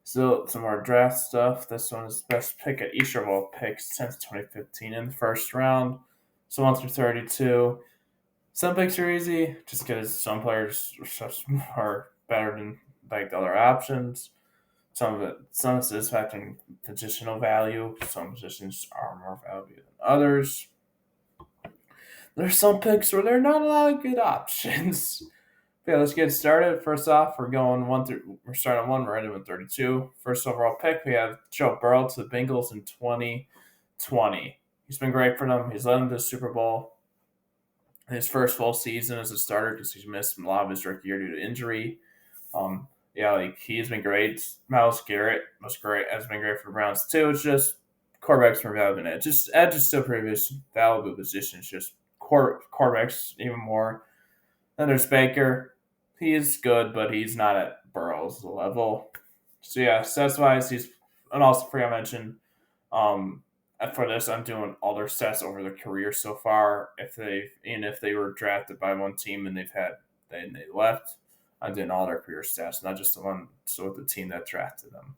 Still some more draft stuff. This one is best pick at each of all picks since 2015 in the first round. So 1 through 32. Some picks are easy just because some players are better than like the other options. Some is factoring positional value. Some positions are more valuable than others. There's some picks where there are not a lot of good options. Okay, let's get started. First off, we're starting 1, we're ending with 32. First overall pick, we have Joe Burrow to the Bengals in 2020. He's been great for them. He's led them to the Super Bowl. His first full season as a starter because he's missed a lot of his rookie year due to injury. Yeah, like he's been great. Miles Garrett has been great for the Browns too. It's just quarterbacks from valuable edge. Edge is still pretty valuable position. It's just quarterbacks even more. Then there's Baker. He is good, but he's not at Burrow's level. So yeah, stats wise, he's and also forgot to mention. Um, for this, I'm doing all their stats over their career so far. If they were drafted by one team and they left, I'm doing all their career stats, not just the one. So with the team that drafted them.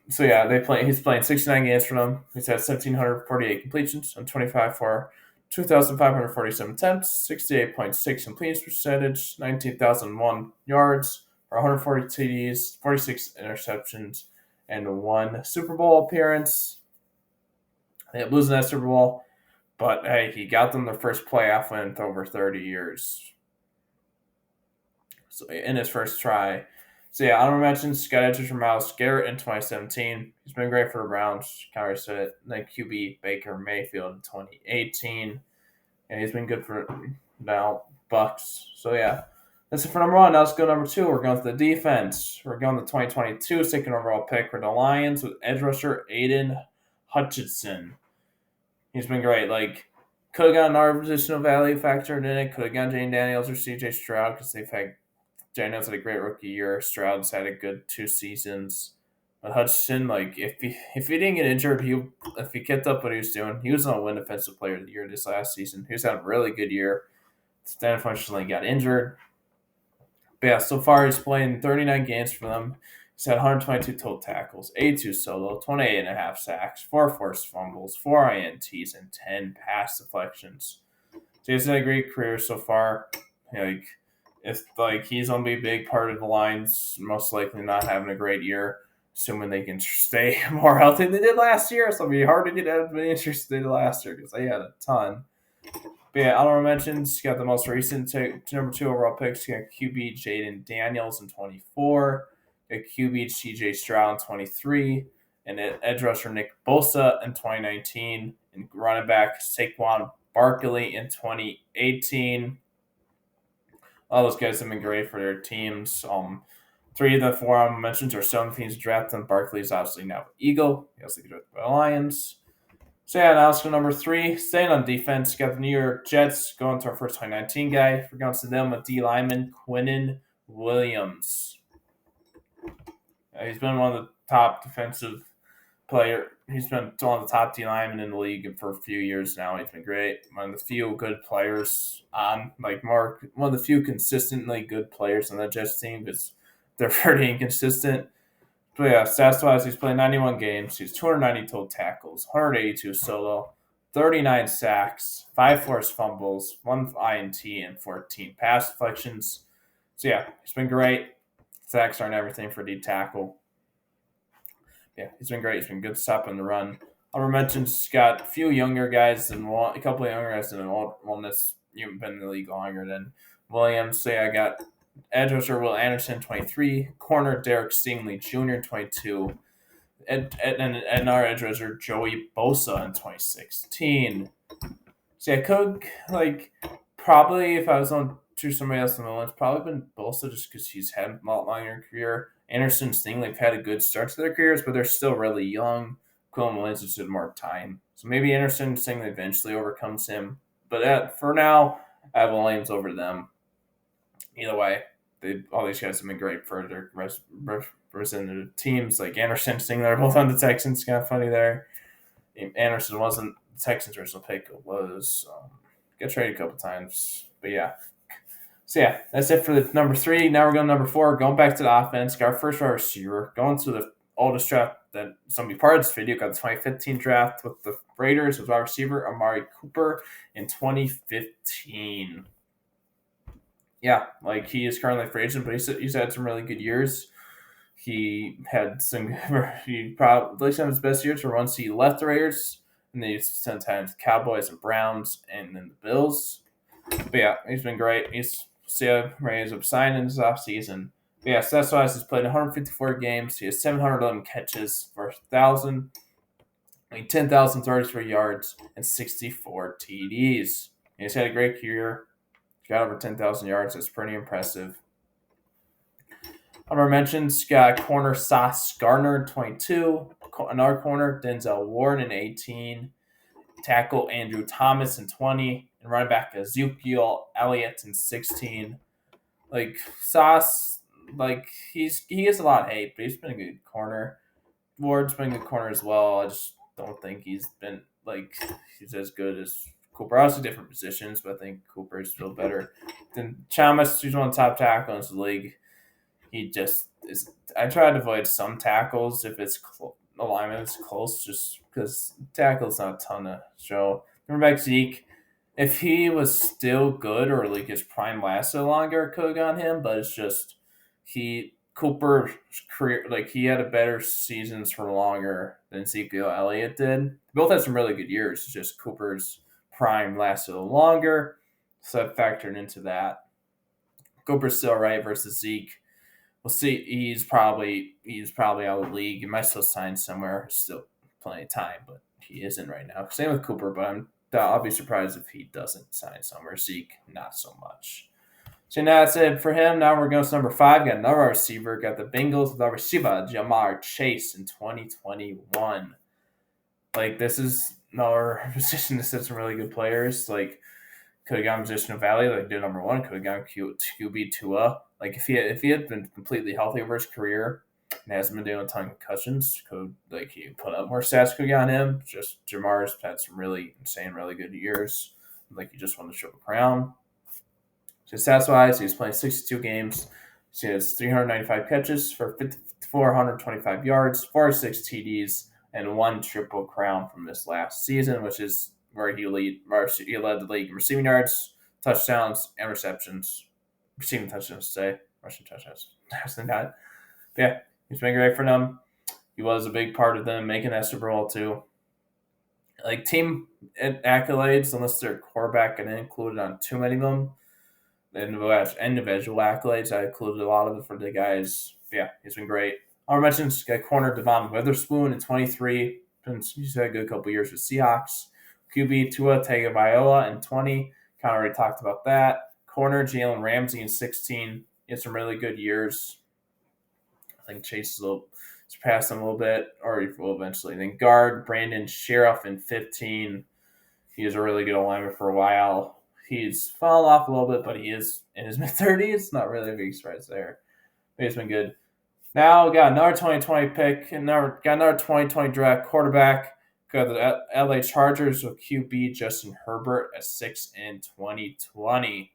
So yeah, He's playing 69 games for them. He's had 1,748 completions and 25 for 2,547 attempts, 68.6 completion percentage, 19,001 yards, or 140 TDs, 46 interceptions, and one Super Bowl appearance. They ended up losing that Super Bowl, but hey, he got them their first playoff win in over 30 years. So in his first try. So yeah, honorable mentions got entries from Miles Garrett in 2017. He's been great for the Browns. Kind of said it. Then QB Baker Mayfield in 2018. And he's been good for now Bucks. So yeah, that's it for number one. Now let's go number two. We're going to the defense. We're going to 2022 second overall pick for the Lions with edge rusher Aiden Hutchinson. He's been great. Like could have gotten our positional value factored in it. Could have gotten Jane Daniels or CJ Stroud because they've had Daniels had a great rookie year. Stroud's had a good 2 seasons. But Hutchinson, like if he didn't get injured, if he kept up what he was doing, he was going to win Defensive Player of the Year this last season. He was having a really good year. Then unfortunately got injured. But yeah, so far he's playing 39 games for them. He's had 122 total tackles, 82 solo, 28 and a half sacks, 4 forced fumbles, 4 INTs, and 10 pass deflections. So he's had a great career so far. Like it's like he's gonna be a big part of the Lions, most likely not having a great year, assuming they can stay more healthy than they did last year. So it'll be hard to get as many injuries as they did last year because they had a ton. But yeah, honorable mentions got the most recent number 2 overall picks. You got QB Jaden Daniels in 24, got QB CJ Stroud in 23, and edge rusher Nick Bosa in 2019, and running back Saquon Barkley in 2018. All those guys have been great for their teams. 3 of the 4 I mentioned are 7 teams drafted. Barkley's obviously now with Eagle. He also drafted by the Lions. So yeah, now let's go number 3. Staying on defense, got the New York Jets going to our first 2019 guy. We're going to them with D lineman Quinnen Williams. He's been one of the top defensive player. He's been one of the top D linemen in the league for a few years now. He's been great. One of the few good players one of the few consistently good players on the Jets team because they're pretty inconsistent. But yeah, stats wise, he's played 91 games. He's 290 total tackles, 182 solo, 39 sacks, 5 forced fumbles, 1 INT, and 14 pass deflections. So yeah, he's been great. Sacks aren't everything for D tackle. Yeah, he's been great. He's been good stopping the run. I'll mention he's got a few younger guys and a couple of younger guys than one that's been in the league longer than Williams. So yeah, I got edge rusher Will Anderson, 23, corner Derek Stingley Jr., 22, and our edge rusher Joey Bosa in 2016. So yeah, could probably if I was on to somebody else in the it's probably been Bosa just because he's had a lot longer career. Anderson Stingley have had a good start to their careers, but they're still really young. Quillen Williams just had more time. So maybe Anderson Stingley eventually overcomes him. But for now, I have Williams over them. Either way, all these guys have been great for their representative teams. Like Anderson Stingley are both on the Texans. Kind of funny there. Anderson wasn't the Texans' original pick. It was got traded a couple times. But yeah. So yeah, that's it for the number 3. Now we're going to number 4. Going back to the offense, got our first wide receiver. Going to the oldest draft that somebody part of this video, got the 2015 draft with the Raiders as wide receiver Amari Cooper in 2015. Yeah, like he is currently a free agent, but he's had some really good years. He had some. He probably some of his best years were once he left the Raiders, and then he spent time with the Cowboys and Browns, and then the Bills. But yeah, he's been great. He's still Raiders up signing this offseason. But yeah, stats wise, he's played 154 games. He has 711 catches for 1,000, 10,000 targets for yards, and 64 TDs. He's had a great career. Got over 10,000 yards. That's pretty impressive. Honorable mentions got corner Sauce Gardner 22, another corner Denzel Ward in 18, tackle Andrew Thomas in 20, and running back Ezekiel Elliott in 16. Like Sauce, like he gets a lot of hate, but he's been a good corner. Ward's been a good corner as well. I just don't think he's been like he's as good as Cooper. Also different positions, but I think Cooper is still better than Thomas. He's one of the top tackles in the league. He just is. I try to avoid some tackles if it's alignment is close, just because tackle's not a ton to show. Remember back Zeke, if he was still good or like his prime lasted longer, could have gone him. But it's just Cooper's career, like he had a better seasons for longer than Ezekiel Elliott did. Both had some really good years. It's just Cooper's prime lasted longer, so I factored into that. Cooper's still right versus Zeke. We'll see. He's probably out of the league. He might still sign somewhere. Still plenty of time, but he isn't right now. Same with Cooper, but I'll be surprised if he doesn't sign somewhere. Zeke, not so much. So now that's it for him. Now we're going to number 5. Got another receiver. Got the Bengals with our receiver, Jamar Chase in 2021. Like this is another position that sets some really good players. Like could have gotten position of value, like did number 1. Could have gotten QB Tua. Like if he had been completely healthy over his career and hasn't been doing a ton of concussions, could like he put up more stats could get on him. Just Jamar's had some really insane, really good years. Like he just won the Triple Crown. So stats wise, he was playing 62 games. So he has 395 catches for 425 yards, 46 TDs, and 1 Triple Crown from this last season, which is where he led the league in receiving yards, touchdowns, and receptions. Receiving touchdowns today, rushing touchdowns. Not. Yeah, he's been great for them. He was a big part of them making that Super Bowl too. Like team accolades, unless they're quarterback and included on too many of them. Individual accolades, I included a lot of them for the guys. Yeah, he's been great. I'll mention got corner Devon Witherspoon in 23. He's had a good couple years with Seahawks. QB Tua Tagovailoa in 20. Kind of already talked about that. Corner Jalen Ramsey in 16. He had some really good years. I think Chase will surpass him a little bit, or he will eventually. Then guard Brandon Sheriff in 15. He was a really good alignment for a while. He's fallen off a little bit, but he is in his mid-30s. Not really a big surprise there. But he's been good. Now we got another 2020 pick, and got another 2020 draft quarterback. Got the LA Chargers with QB Justin Herbert at 6 in 2020.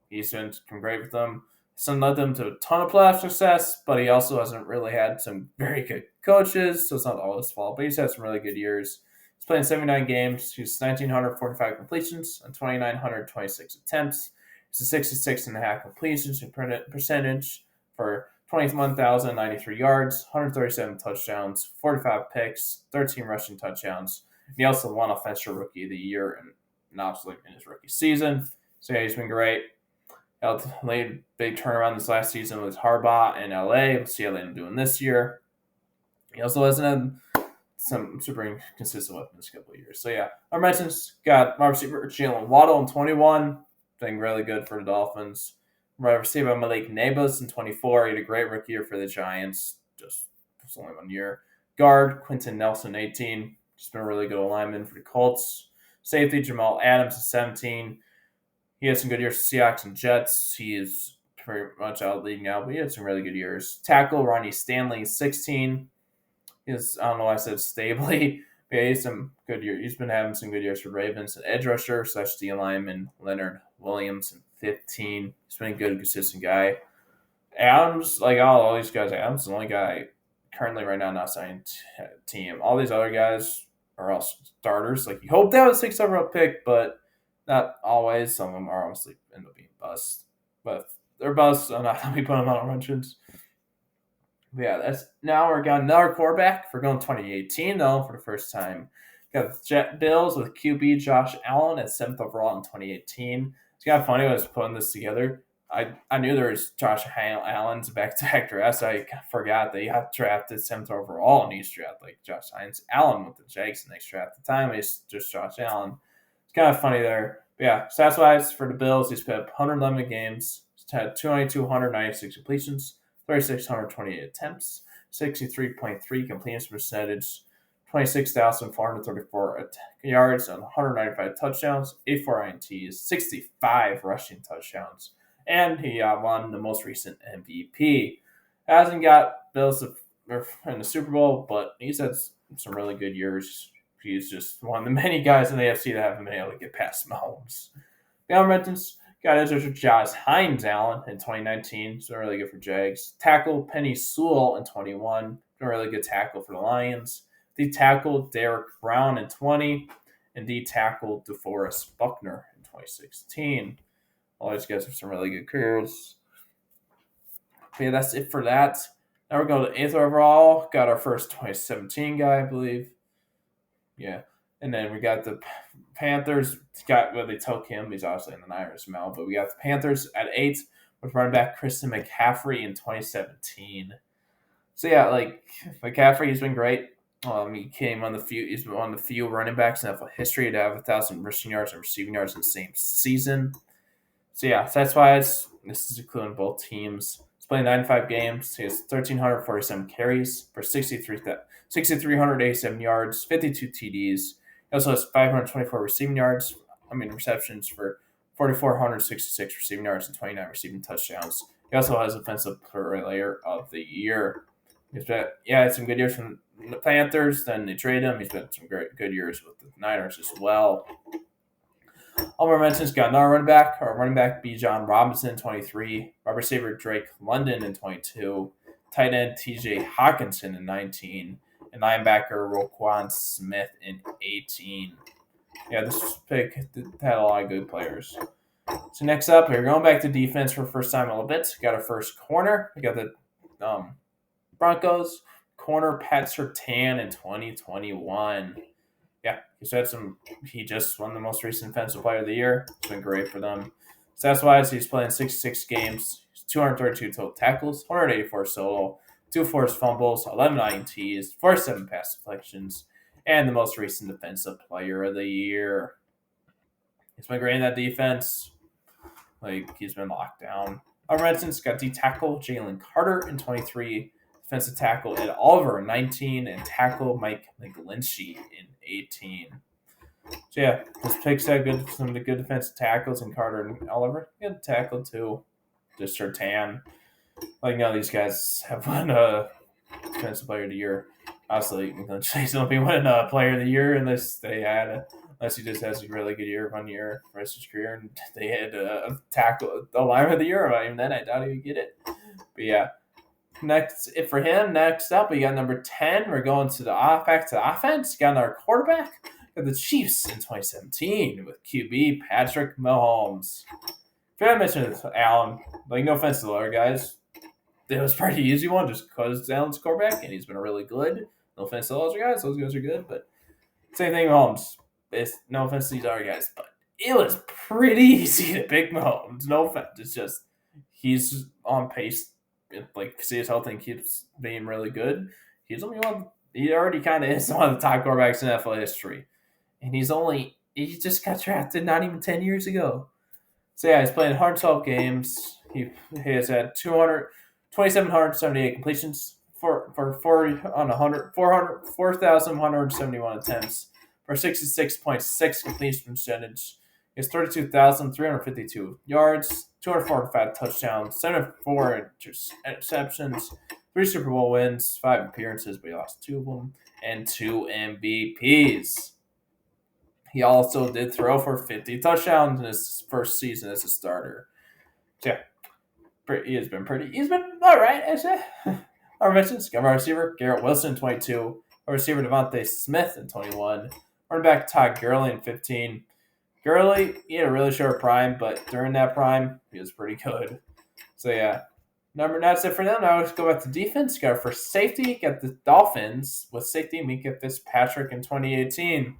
He's been great with them. He's led them to a ton of playoff success, but he also hasn't really had some very good coaches, so it's not all his fault. But he's had some really good years. He's played in 79 games. He's 1,945 completions on 2,926 attempts. He's a 66.5 completions percentage for 21,093 yards, 137 touchdowns, 45 picks, 13 rushing touchdowns. He also won Offensive Rookie of the Year and obviously in his rookie season. So yeah, he's been great. Laid big turnaround this last season with Harbaugh in LA. We'll see how they end up doing this year. He also hasn't had some super consistent weapons a couple of years. So yeah, our mentions got wide receiver Jalen Waddle in 21, doing really good for the Dolphins. Wide receiver Malik Nabus in 24. He had a great rookie year for the Giants. Just only 1 year. Guard Quentin Nelson 18. Just been a really good alignment for the Colts. Safety Jamal Adams in 17. He had some good years for Seahawks and Jets. He is pretty much out of the league now, but he had some really good years. Tackle Ronnie Stanley 16. I don't know why I said stably. But yeah, he's some good years. He's been having some good years for Ravens. And edge rusher / D lineman Leonard Williams in 15. He's been a good, consistent guy. Adams, like all these guys, Adams is the only guy currently right now not signed team. All these other guys are all starters. Like you hope they have a 6 overall pick, but not always. Some of them are obviously end up being bust. But if they're bust, I'm not gonna be putting them on mentions. But yeah, that's now we're got another quarterback. We're going 2018 though for the first time. Got the Jet Bills with QB Josh Allen at 7th overall in 2018. It's kind of funny when I was putting this together. I knew there was Josh Allen's back-to-back drafts. I forgot that he got drafted 7th overall in each draft, like Josh Allen with the Jags the next draft. At the time, it's just Josh Allen. It's kind of funny there. But yeah, stats-wise for the Bills, he's played 111 games. He's had 296 completions, 3,628 attempts, 63.3 completion percentage, 26,434 yards, and 195 touchdowns, 84 INTs, 65 rushing touchdowns, and he won the most recent MVP. Hasn't got Bills in the Super Bowl, but he's had some really good years. He's just one of the many guys in the AFC that haven't been able to get past Mahomes. Beyond mentions, got edge Josh Hines Allen in 2019. He's been really good for Jags. Tackle Penny Sewell in 21. Been a really good tackle for the Lions. D tackle Derek Brown in 20. And D tackle DeForest Buckner in 2016. All these guys have some really good careers. But yeah, that's it for that. Now we're going to 8th overall. Got our first 2017 guy, I believe. Yeah. And then we got the Panthers. They took him. He's obviously in the Niners now. But we got the Panthers at 8 with running back Christian McCaffrey in 2017. So yeah, like McCaffrey, he's been great. He came on the few. He's been one of the few running backs in NFL history to have 1,000 rushing yards and receiving yards in the same season. So yeah, that's why this is including both teams. He's playing 95 games. He has 1,347 carries for 6,387 yards, 52 TDs. He also has 524 receptions for 4,466 receiving yards and 29 receiving touchdowns. He also has Offensive Player of the Year. He's had some good years from the Panthers. Then they trade him. He's been some good years with the Niners as well. Homer mentions got another running back. Our running back Bijan Robinson, 23. Wide receiver Drake London in 22. Tight end TJ Hawkinson in 19. And linebacker Roquan Smith in 18. Yeah, this pick had a lot of good players. So next up, we're going back to defense for the first time in a little bit. Got our first corner. We got the Broncos corner Pat Surtain in 2021. Yeah, he just won the most recent Defensive Player of the Year. It's been great for them. Stats-wise, he's playing 66 games, 232 total tackles, 184 solo, 2 forced fumbles, 11 INTs, 47 pass deflections, and the most recent Defensive Player of the Year. He's been great in that defense. He's been locked down. Redson's got D tackle Jalen Carter in 23, defensive tackle Ed Oliver in 19, and tackle Mike McGlinchey in 18. So yeah, this picks had some of the good defensive tackles in Carter and Oliver. Good tackle too. Just Surtain. These guys have won a Defensive Player of the Year. Obviously, McGlinchey's don't be winning a Player of the Year unless he just has a really good year 1 year for the rest of his career, and they had a tackle a lineman of the year. Even then, I doubt he would get it. But yeah, next up, we got number 10. We're going to back to the offense. Got our quarterback. Got the Chiefs in 2017 with QB Patrick Mahomes. If I mentioned Allen, no offense to the other guys, it was a pretty easy one just because Allen's quarterback and he's been really good. No offense to those guys are good, but same thing with Mahomes. No offense to these other guys, but it was pretty easy to pick Mahomes. No offense. It's just he's on pace. See his health and keeps being really good. He already kind of is one of the top quarterbacks in NFL history. And he just got drafted not even 10 years ago. So yeah, he's playing 112 games. He has had 2,778 completions for 4,171 attempts for 66.6 completion percentage. He has 32,352 yards, 245 touchdowns, 74 interceptions, 3 Super Bowl wins, 5 appearances, but he lost 2 of them, and 2 MVPs. He also did throw for 50 touchdowns in his first season as a starter. So yeah, he's been all right, I say. Our mentions, got our receiver, Garrett Wilson, 22. Our receiver, Devontae Smith, in 21. Running back, Todd Gurley, in 15. Gurley, he had a really short prime, but during that prime, he was pretty good. So yeah, that's it for them. Now let's go back to defense. Got our first safety. Got the Dolphins with safety Mika Fitzpatrick in 2018.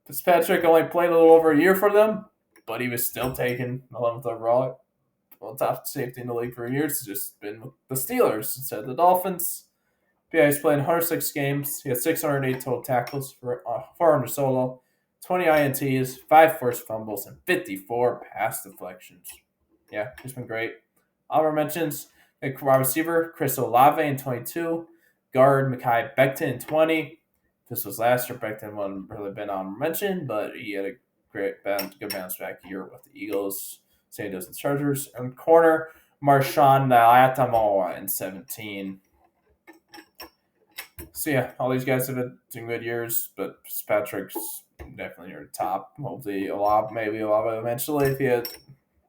Fitzpatrick only played a little over a year for them, but he was still taken 11th overall. Well, top safety in the league for years. Has just been with the Steelers instead of the Dolphins. But yeah, he's played 106 games. He had 608 total tackles for 400 solo, 20 INTs, 5 forced fumbles, and 54 pass deflections. Yeah, he's been great. Honorable mentions: wide receiver Chris Olave in 22, guard Mekhi Becton in 20. This was last year. Becton wasn't really been on mention, but he had a good bounce back year with the Eagles, St. Louis Chargers. And corner Marshawn Lattimore in 17. So yeah, all these guys have had some good years, but Patrick's definitely near the top. Hopefully, maybe a lot eventually if he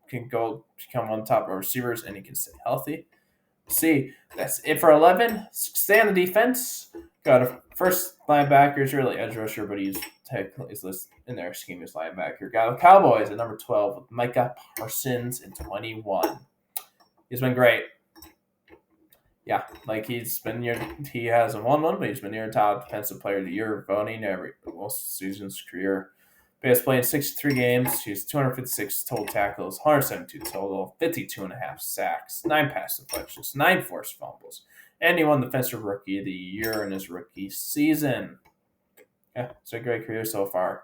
can go become one of the top receivers and he can stay healthy. See, that's it for 11. Stay on the defense. Got a first linebacker, really edge rusher, but he's listed in their scheme as linebacker. Got the Cowboys at number 12 with Micah Parsons in 21. He's been great. Yeah, like he hasn't won one, but he's been your top defensive player of the year voting most season's career. But he has played 63 games. He has 256 total tackles, 172 total, 52 and a half sacks, 9 pass deflections, 9 forced fumbles, and he won Defensive Rookie of the Year in his rookie season. Yeah, it's a great career so far.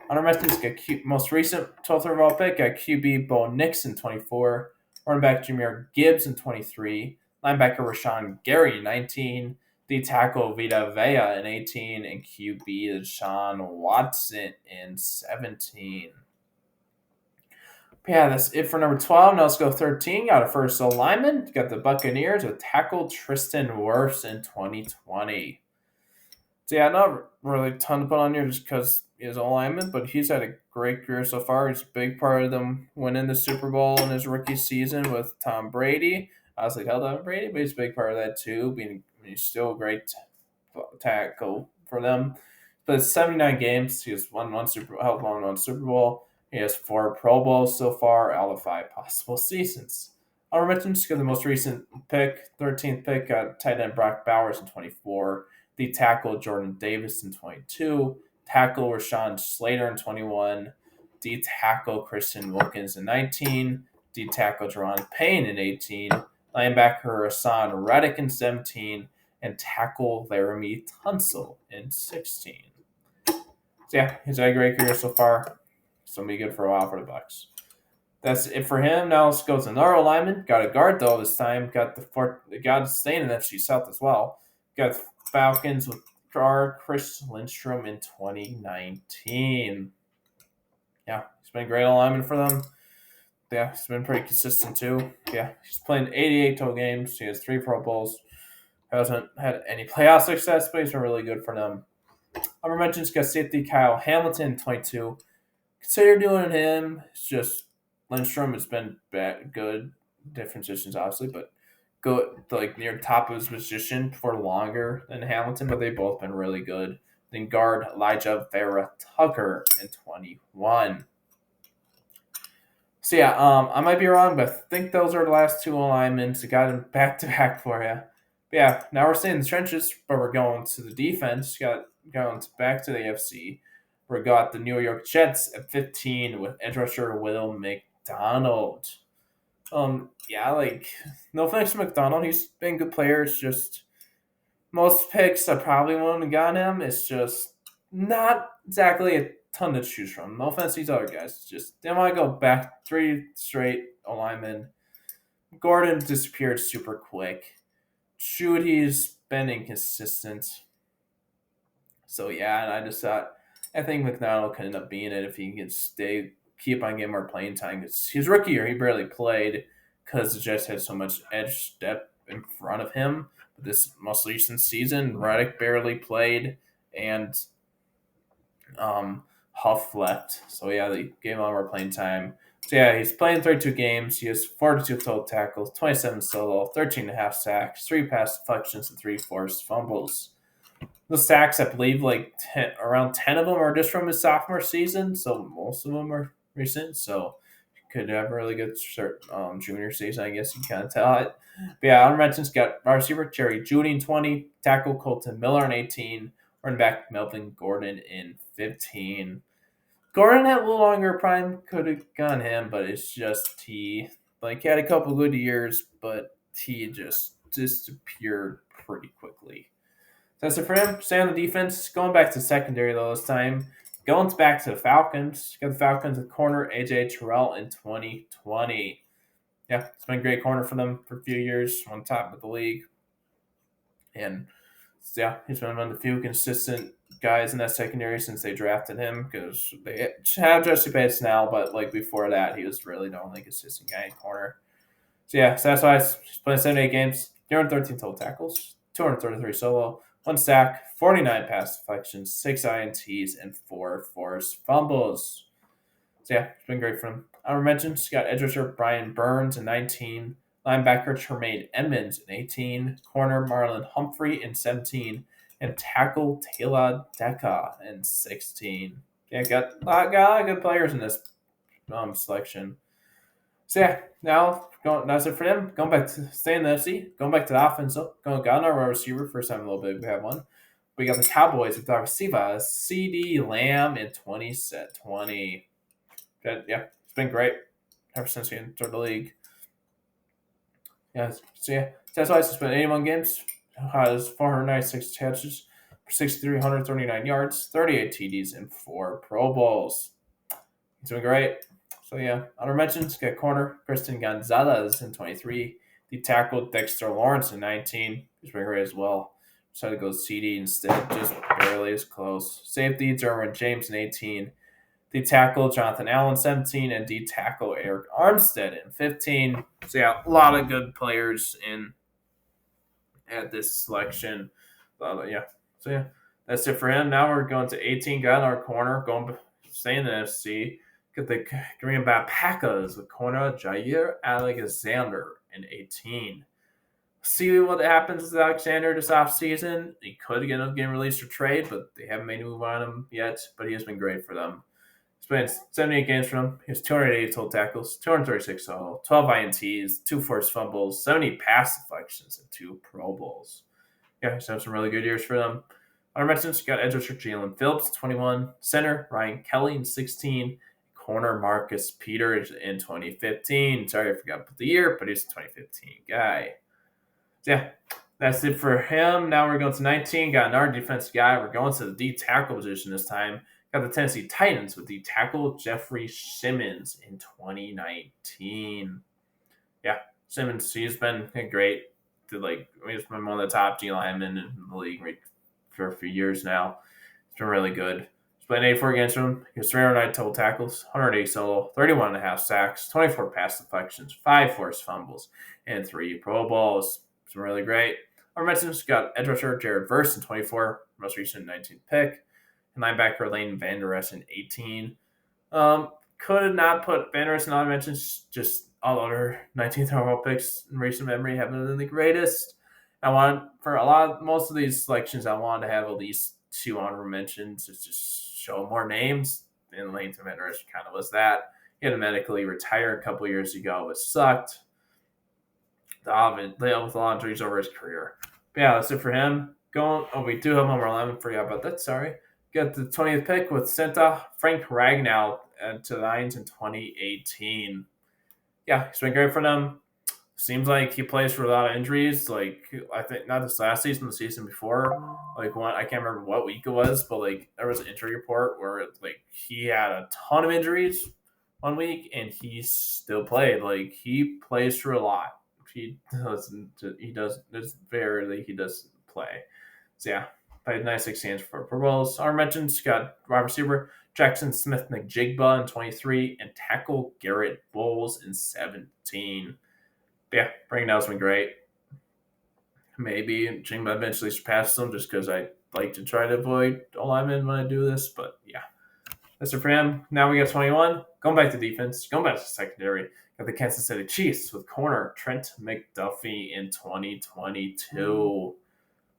On our message, most recent 12th overall pick, got QB Bo Nix in 24, running back Jahmyr Gibbs in 23, linebacker Rashawn Gary, 19, D tackle Vita Vea in 18, and QB Deshaun Watson in 17. Yeah, that's it for number 12. Now let's go 13. Got a first lineman. Got the Buccaneers with tackle Tristan Wirfs in 2020. So yeah, not really a ton to put on here just because he's a lineman, but he's had a great career so far. He's a big part of them winning the Super Bowl in his rookie season with Tom Brady. I was like, hell, Tom Brady, but he's a big part of that too. He's still a great tackle for them. But 79 games. He has won one Super Bowl. He has 4 Pro Bowls so far out of 5 possible seasons. I'll mention just the most recent pick, 13th pick, got tight end Brock Bowers in 24. The tackle Jordan Davis in 22, tackle Rashawn Slater in 21, D tackle Christian Wilkins in 19, D tackle Jerron Payne in 18, linebacker Hassan Reddick in 17, and tackle Laramie Tunsil in 16. So yeah, he's had a great career so far. It's gonna be good for a while for the Bucks. That's it for him. Now let's go to another lineman. Got a guard though this time. Got staying in FC South as well. Got Falcons with Chris Lindstrom in 2019. Yeah, he's been a great alignment for them. Yeah, he's been pretty consistent too. Yeah, he's playing 88 total games. He has 3 Pro Bowls. Hasn't had any playoff success, but he's been really good for them. Honorable mentions got safety Kyle Hamilton, 22. Consider doing him. It's just Lindstrom has been good. Different positions, obviously, but go like near top of his position for longer than Hamilton, but they've both been really good. Then guard Elijah Vera Tucker in 21. So yeah, I might be wrong, but I think those are the last 2 alignments that got him back to back for you. But yeah, now we're staying in the trenches, but we're going to the defense. Going back to the AFC. We got the New York Jets at 15 with edge rusher Will McDonald. Yeah, like no offense to McDonald, he's been a good player. It's just most picks I probably wouldn't have gotten him. It's just not exactly a ton to choose from. No offense to these other guys. It's just they want to go back 3 straight alignment. Gordon disappeared super quick. He's been inconsistent. So yeah, and I just thought I think McDonald could end up being it if he can keep on getting more playing time. Because his rookie year, he barely played because the Jets had so much edge depth in front of him. But this most recent season, Reddick barely played, and Huff left. So yeah, they gave him more playing time. So yeah, he's playing 32 games. He has 42 total tackles, 27 solo, 13 and a half sacks, 3 pass deflections, and 3 forced fumbles. The sacks, I believe, like around 10 of them are just from his sophomore season, so most of them are recent. So could have a really good junior season, I guess you kind of tell it. But yeah, honorable mentions got wide receiver Jerry Jeudy in 20, tackle Colton Miller in 18, running back Melvin Gordon in 15. Gordon had a little longer prime, could have gone him, but it's just he he had a couple good years, but he just disappeared pretty quickly. So that's it for him. Stay on the defense. Going back to secondary though this time. Going back to the Falcons. Got the Falcons at corner AJ Terrell in 2020. Yeah, it's been a great corner for them for a few years, on top of the league. And yeah, he's been one of the few consistent guys in that secondary since they drafted him, because they have Jesse Bates now, but like before that, he was really the only consistent guy in corner. So yeah, stats wise, he's played 78 games, 313 total tackles, 233 solo, 1 sack, 49 pass deflections, 6 INTs, and 4 forced fumbles. So yeah, it's been great for him. Honorable mentions got edge rusher Brian Burns in 19, linebacker Tremaine Edmonds in 18, corner Marlon Humphrey in 17, and tackle Taylor Deca in 16. Yeah, got a lot of good players in this selection. So yeah, that's it for them. Going back to staying in the FC, going back to the offense. Got another receiver. First time in a little bit we have one. We got the Cowboys with our receiver CD Lamb in 2020. Yeah, it's been great ever since he entered the league. Yeah, so yeah, that's why it's been 81 games. Has 496 catches for 6,339 yards, 38 TDs, and 4 Pro Bowls. He's been great. So yeah, honor mentions got corner Kristen Gonzalez in 23, the tackle Dexter Lawrence in 19. He's been great as well. Decided to go CD instead, just barely as close. Safety Derwin James in 18, the tackle Jonathan Allen 17, and the tackle Eric Armstead in 15. So yeah, a lot of good players in at this selection. Yeah, so yeah, that's it for him. Now we're going to 18. Got in our corner, staying in the NFC. Get the Green Bay Packers with corner Jair Alexander in 18. See what happens with Alexander this offseason. He could get him getting released or trade, but they haven't made a move on him yet. But he has been great for them. He's played 78 games for them. He has 280 total tackles, 236 total, 12 INTs, 2 forced fumbles, 70 pass deflections, and 2 Pro Bowls. Yeah, he's had some really good years for them. Our mentions got edge rusher Jalen Phillips, 21, center Ryan Kelly in 16, corner Marcus Peters in 2015. Sorry, I forgot about the year, but he's a 2015 guy. So yeah, that's it for him. Now we're going to 19. Got another defensive guy. We're going to the D tackle position this time. Got the Tennessee Titans with the tackle Jeffrey Simmons in 2019. Yeah, Simmons, he's been great. He's been one of the top D linemen in the league for a few years now. It's been really good. He's played 84 against him. He has 309 total tackles, 108 solo, 31 and a half sacks, 24 pass deflections, 5 forced fumbles, and 3 Pro Bowls. It's been really great. Our mentions got edge rusher Jared Verse in 24, most recent 19th pick, and linebacker Lane Vander Esch in 18. Could not put Vander Esch in all mentions, just all other 19th overall picks in recent memory haven't been the greatest. Most of these selections, I wanted to have at least 2 honorable mentions to just show more names. And Lane Vander Esch kind of was that. He had to medically retire a couple years ago, which sucked. With a lot of injuries over his career. But yeah, that's it for him. We do have number 11. Forgot about that. Sorry. Got the 20th pick with Senta Frank Ragnow to the Lions in 2018. Yeah, he's been great for them. Seems like he plays for a lot of injuries. I think not this last season, the season before. I can't remember what week it was, but there was an injury report where he had a ton of injuries one week and he still played. He plays for a lot. He does play. So yeah, played 96 games for Pro Bowls. Our mentions got wide receiver Jackson Smith McJigba in 23 and tackle Garrett Bowles in 17. But yeah, Bringdale's been great. Maybe Jigba eventually surpasses him just because I like to try to avoid alignment when I do this. But yeah, Mr. for him. Now we got 21. Going back to defense, going back to secondary. Got the Kansas City Chiefs with corner Trent McDuffie in 2022.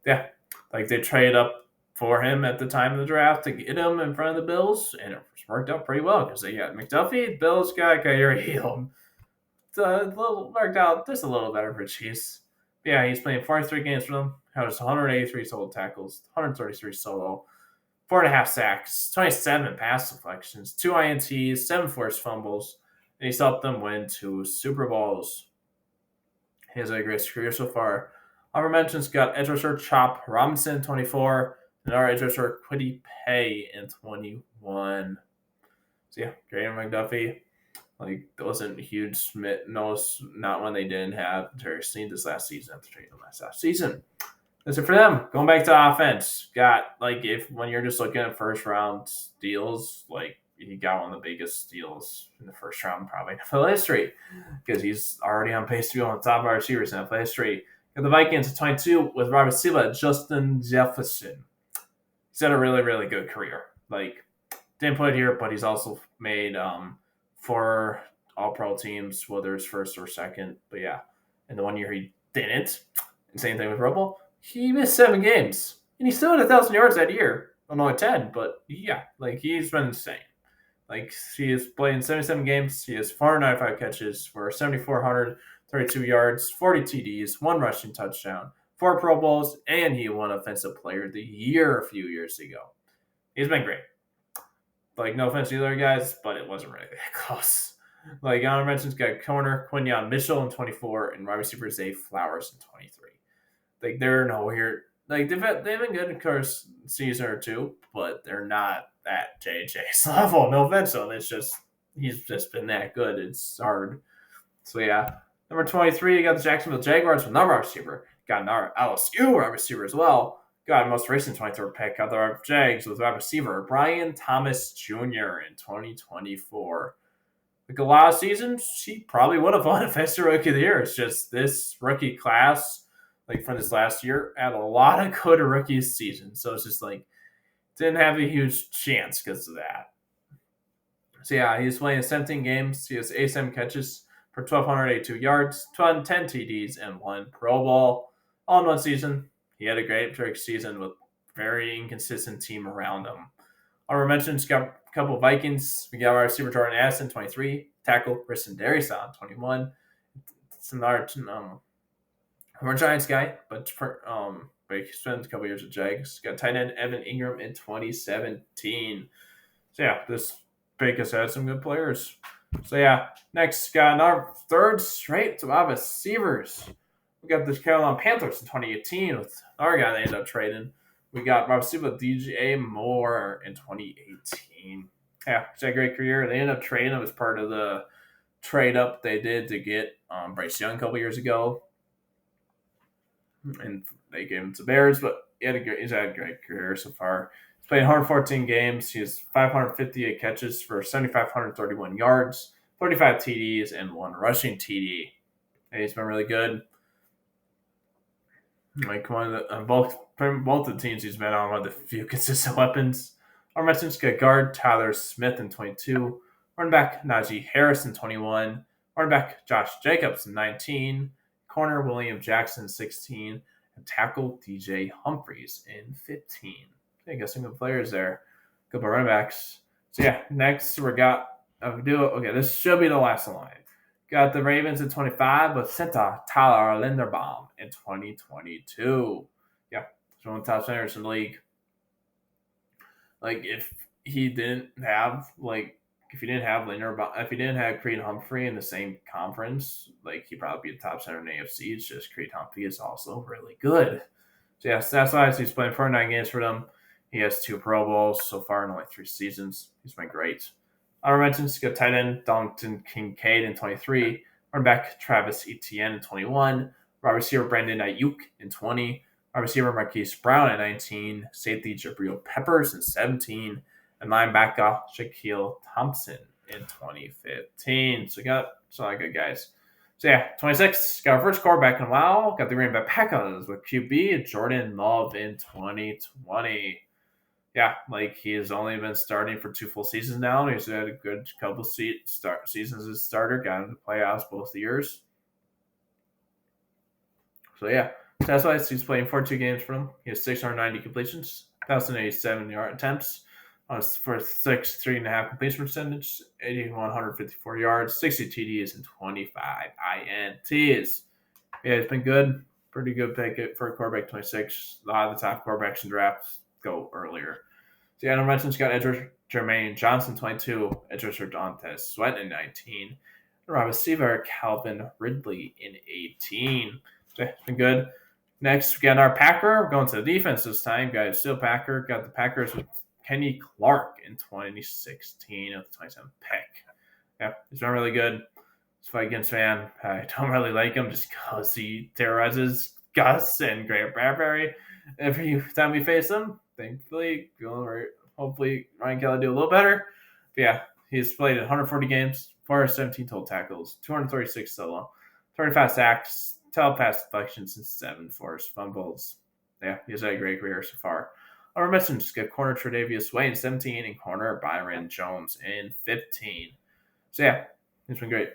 Yeah, like they traded up for him at the time of the draft to get him in front of the Bills, and it worked out pretty well because they got McDuffie, Bills got Kyrie Hill. So worked out just a little better for Chiefs. But yeah, he's playing 43 games for them. Has 183 total tackles, 133 solo, 4.5 sacks, 27 pass deflections, 2 INTs, 7 forced fumbles, and he's helped them win 2 Super Bowls. He has a great career so far. Honorable mentions got edge rusher Chop Robinson, 24, and our edge rusher Quiddy Pay in 21. So yeah, Graham McDuffie, like, wasn't huge. No, not when they didn't have Terry Steen this last season after trading him last season. That's it for them. Going back to offense, got like if when you're just looking at first round deals, like he got one of the biggest deals in the first round probably in NFL history because he's already on pace to be one of the top wide receivers in NFL history. Got the Vikings at 22 with Robert Silva, Justin Jefferson. He's had a really, really good career. Like, didn't play it here, but he's also made 4 All-Pro teams, whether it's first or second. But yeah, and the one year he didn't. And same thing with Pro Bowl. He missed 7 games, and he still had 1,000 yards that year. Well, only 10, but yeah, like he's been insane. Like he is playing 77 games. He has 495 catches for 7,432 yards, 40 TDs, 1 rushing touchdown, 4 Pro Bowls, and he won Offensive Player of the Year a few years ago. He's been great. Like, no offense to the other guys, but it wasn't really that close. Like, honor mentions got corner Quinyon Mitchell in 24 and wide receiver Zay Flowers in 23. Like, they're nowhere. Like, they've been good in course season or two, but they're not at JJ's level. No offense to him. It's just, he's just been that good. It's hard. So, yeah. Number 23, you got the Jacksonville Jaguars with another receiver. Got another LSU wide receiver as well. Got most recent 23rd pick. Got the Jags with wide receiver Brian Thomas Jr. in 2024. Like a lot of seasons, he probably would have won Offensive Rookie of the Year. It's just this rookie class, like from this last year, had a lot of good rookie seasons. So it's just like, didn't have a huge chance because of that. So yeah, he's playing 17 games. He has 87 catches for 1,282 yards, 10 TDs, and 1 Pro Bowl all in one season. He had a great season with very inconsistent team around him. Honorable mentions got a couple of Vikings. We got our receiver Jordan Addison, 23. Tackle Kristen Darrison, 21. It's another we're a Giants guy, but he spent a couple years with Jags. Got tight end Evan Ingram in 2017. So yeah, this Vegas had some good players. So yeah, next got our third straight to our receivers. We got the Carolina Panthers in 2018 with our guy they ended up trading. We got receiver DJ Moore in 2018. Yeah, he's had a great career. They ended up trading him as part of the trade up they did to get Bryce Young a couple years ago. And they gave him to Bears, but he's had a great career so far. He's played 114 games. He has 558 catches for 7,531 yards, 35 TDs, and 1 rushing TD. And he's been really good. Like one of the both the teams he's been on, one of the few consistent weapons. Our mentions got guard Tyler Smith in 22, running back Najee Harris in 21, running back Josh Jacobs in 19, corner William Jackson 16, and tackle DJ Humphries in 15. I got some good players there. Good running backs. So yeah, next we got this should be the last line. Got the Ravens at 25 with center Tyler Linderbaum in 2022. Yeah, he's one of the top centers in the league. Like if he didn't have Linderbaum, if he didn't have Creed Humphrey in the same conference, like he'd probably be the top center in the AFC. It's just Creed Humphrey is also really good. So yeah, stats wise, he's playing 49 games for them. He has 2 Pro Bowls so far in only 3 seasons. He's been great. Honorable mentions got tight end Dalton Kincaid in 23, running back Travis Etienne in 21, wide receiver Brandon Ayuk in 20, wide receiver Marquise Brown in 19, safety Jabril Peppers in 17, and linebacker Shaquille Thompson in 2015. So we got some of good guys. So yeah, 26, got our first quarterback in a while. Got the Green Bay Packers with QB Jordan Love in 2020. yeah, like he has only been starting for 2 full seasons now, and he's had a good couple seasons as a starter, got into the playoffs both years. So yeah, that's why he's playing 42 games for them. He has 690 completions, 1,087 yard attempts for 3.5 completion percentage, 8,154 yards, 60 TDs, and 25 INTs. Yeah, it's been good. Pretty good pick for a quarterback 26. A lot of the top quarterbacks in drafts go earlier. So yeah, I mentioned Scott Edwards, Jermaine Johnson 22, Edwards Dantes Sweat in 19, wide receiver Calvin Ridley in 18. So it's been good. Next, we got our Packer. We're going to the defense this time. Got still Packer. Got the Packers with Kenny Clark in 2016 of the 27th pick. Yeah, he's been really good. He's a Vikings fan. I don't really like him just because he terrorizes Gus and Grant Bradbury every time we face him. Thankfully, hopefully Ryan Kelly do a little better. But yeah, he's played 140 games, 417 total tackles, 236 solo, 35 sacks, 12 pass deflections, and 7 forced fumbles. Yeah, he's had a great career so far. Our mentioned just got corner Tre'Davious White in 17 and corner Byron Jones in 15. So yeah, he's been great.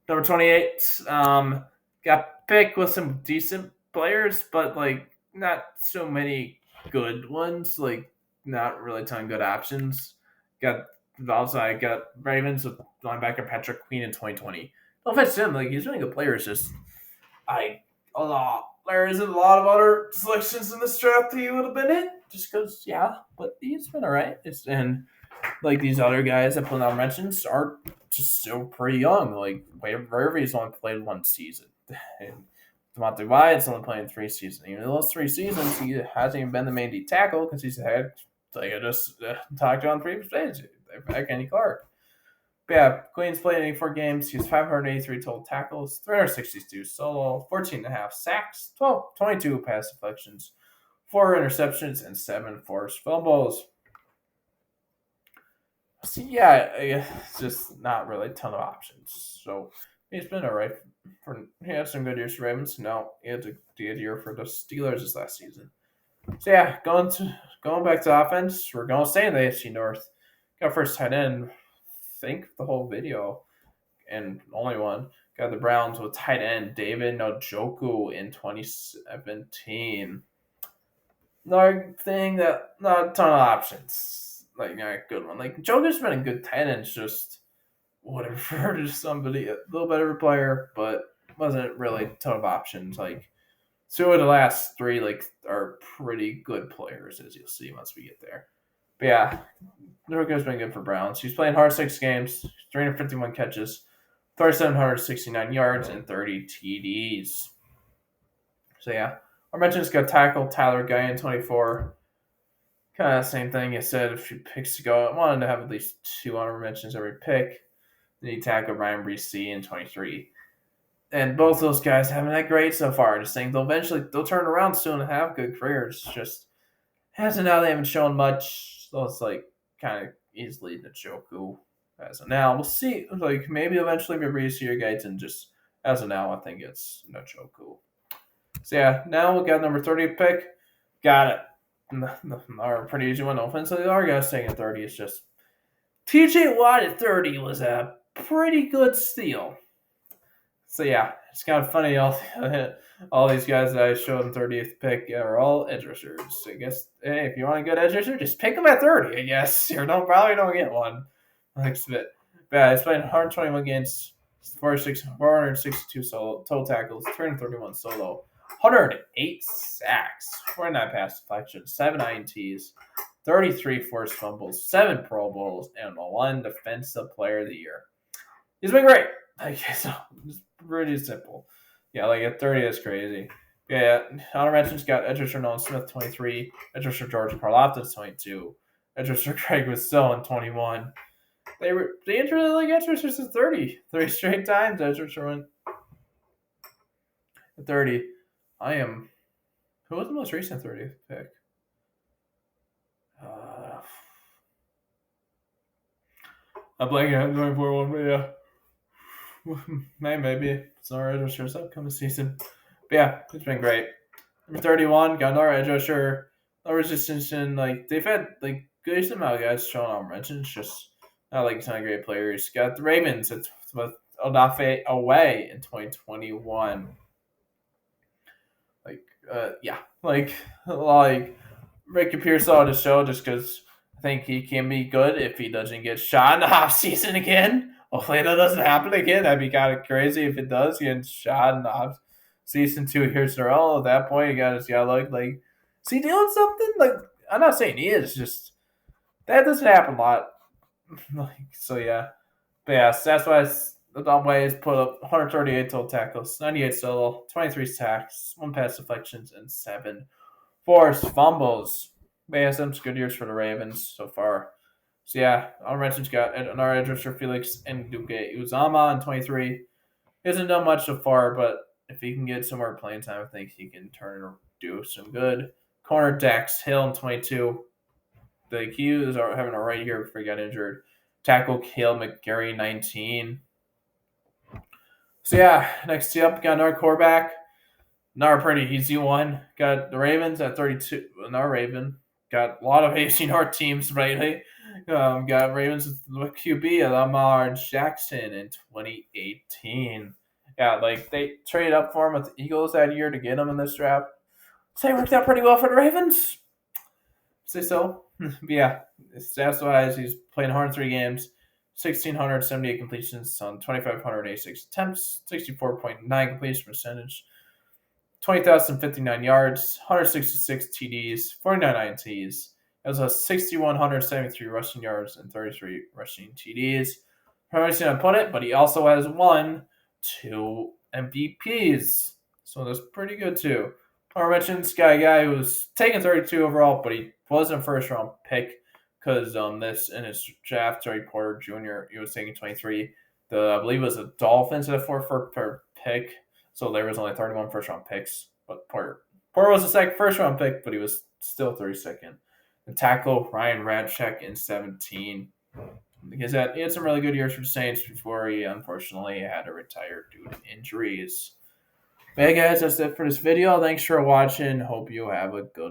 Number 28, got picked with some decent players, but like not so many good ones. Like not really a ton of good options. Got also I got Ravens with linebacker Patrick Queen in 2020. No offense to him, like he's really good player. It's just I a lot. There isn't a lot of other selections in this draft he would have been in, just because but he's been alright. And like these other guys that put on mentions are just still pretty young. Like Vervey's only played 1 season, and Devontae Wyatt's only playing 3 seasons. Even those 3 seasons, he hasn't even been the main D tackle because he's had, like I just talked on previous days, they've had Kenny Clark. But yeah, Queen's played 84 games. He's 583 total tackles, 362 solo, 14.5 sacks, 22 pass deflections, 4 interceptions, and 7 forced fumbles. So yeah, it's just not really a ton of options. So he's been alright. He had some good years for Ravens. No, he had a good year for the Steelers this last season. So yeah, going back to offense, we're going to stay in the AFC North. Got first tight end. Think the whole video and only one. Got the Browns with tight end David Njoku in 2017. Another thing that not a ton of options. Like not a good one. Like Njoku's been a good tight end, it's just would have referred to somebody a little better player, but wasn't really a ton of options. Like 2 of the last 3 like are pretty good players, as you'll see once we get there. But yeah, Njoku's been good for Browns. He's playing hard 6 games, 351 catches, 3,769 yards, and 30 TDs. So yeah, our mentions got tackle Tyler Guy in 24. Kind of the same thing you said a few picks ago. I wanted to have at least 2 honorable mentions every pick. Then you tackle Ryan Brees in 23. And both those guys haven't that great so far. Just think they'll turn around soon and have good careers. Just as of now, they haven't shown much. So it's like kind of easily Njoku. As of now, we'll see. Like maybe eventually Brees or Guyton. Just as of now, I think it's Njoku. So yeah, now we got number 30 pick. Got it. Our pretty easy one. Offensively, our guys taking 30 is just TJ Watt at 30 was a pretty good steal. So yeah, it's kind of funny. All these guys that I showed in 30th pick are all edge rushers. I guess hey, if you want a good edge rusher, just pick them at 30. I guess you probably don't get one. Like Smith. But yeah, he's playing 121 games, 462 solo total tackles, 331 solo, 108 sacks, 49 pass deflections, 7 INTs, 33 forced fumbles, 7 Pro Bowls, and 1 Defensive Player of the Year. He's been great. Like it's pretty simple. Yeah, like at 30 is crazy. Yeah, honor mentions got edge rusher Nolan Smith 23, edge rusher George Karlaftis 22, edge rusher Craig Rousseau in 21. They didn't really like edge rushers at 30. 3 straight times edge rusher went at 30. Who was the most recent 30th pick? I'm blanking out 24-1, but yeah. Maybe it's our edge rusher's upcoming season. But yeah, it's been great. Number 31, got another edge rusher. no resistance, and like they've had like good amount of guys showing on mentions, just not like a ton of great players. Got the Ravens. It's with Odafe away in 2021. Like yeah, like Ricky Pearsall to show just because I think he can be good if he doesn't get shot in the off season again. Hopefully that doesn't happen again. That'd be kind of crazy if it does. Get shot in the off season 2 years in a row. At that point, you gotta look like, is he doing something? Like, I'm not saying he is. Just that doesn't happen a lot. Like, so yeah, but yeah, that's why the Dom Ways put up 138 total tackles, 98 solo, 23 sacks, 1 pass deflections, and 7 forced fumbles. They have some good years for the Ravens so far. So yeah, our mention's got another edge rusher Felix and Duke Uzama in 23. He hasn't done much so far, but if he can get some more playing time, I think he can turn and do some good. Corner Dax Hill in 22. The Qs are having a right year before he got injured. Tackle Kale McGarry 19. So yeah, next up, got another quarterback. Another pretty easy one. Got the Ravens at 32. Another Raven. Got a lot of AFC North teams lately. Got Ravens with QB Lamar Jackson in 2018. Yeah, like they traded up for him with the Eagles that year to get him in this draft. So it worked out pretty well for the Ravens. Say so. But yeah, stats wise, he's playing 103 games, 1,678 completions on 2,586 attempts, 64.9 completion percentage, 20,059 yards, 166 TDs, 49 INTs. It was a 6,173 rushing yards and 33 rushing TDs. Probably going to put it, but he also has 2 MVPs. So that's pretty good too. I mentioned this guy who was taken 32 overall, but he wasn't a first round pick because this in his draft, Joey Porter Jr. He was taking 23. I believe it was the Dolphins at a 4 pick. So there was only 31 first round picks, but Porter was the first round pick, but he was still 32nd. The tackle Ryan Radchek in 17, because he had some really good years for the Saints before he unfortunately had to retire due to injuries. But hey guys, that's it for this video. Thanks for watching. Hope you have a good one.